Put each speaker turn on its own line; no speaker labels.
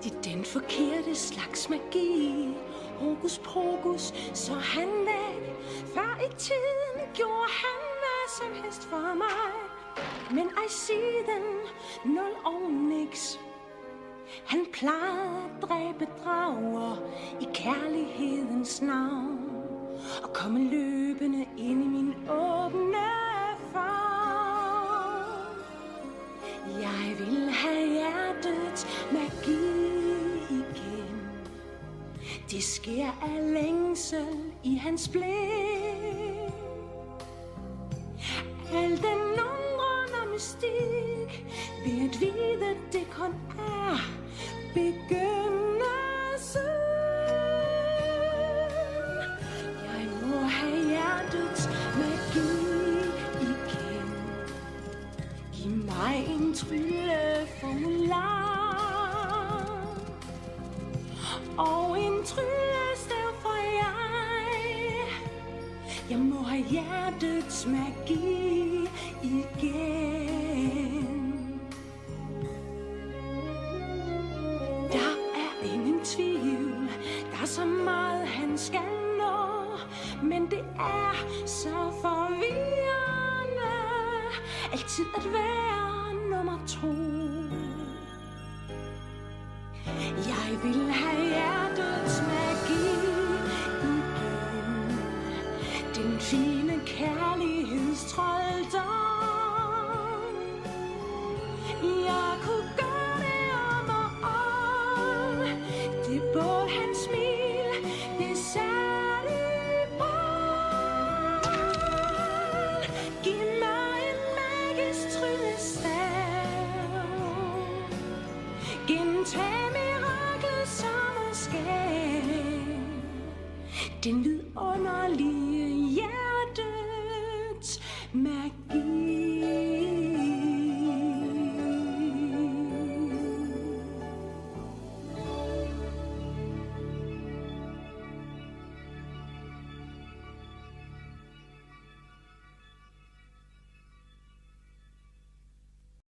Det er den forkerte slags magi. Hokus pokus, så han væk. Før i tiden gjorde han hvad som helst for mig. Men I see den, nul og niks. Han plejede at dræbe drager i kærlighedens navn. Og komme løbende ind i min åbne favn. Jeg vil have hjertets magi igen. Det sker af længsel i hans blik. Al den undren og mystik ved at vide, det kun er begyndelsen. Jeg må have hjertets magi igen. Giv mig en trylleformular og en tryllestav for jeg. Jeg må have hjertets magi igen. Der er ingen tvivl, der er så meget han skal nå, men det er så forvirrende altid at være nummer 2. Jeg vil have hjertets magi igen. Den fine kærlighedstrolddom. Jeg kunne gøre det om og om. Det bål, hans smil, det særlige brand. Giv mig en magisk tryllestav. Gentag miraklet som er skæg. Den vidunderlige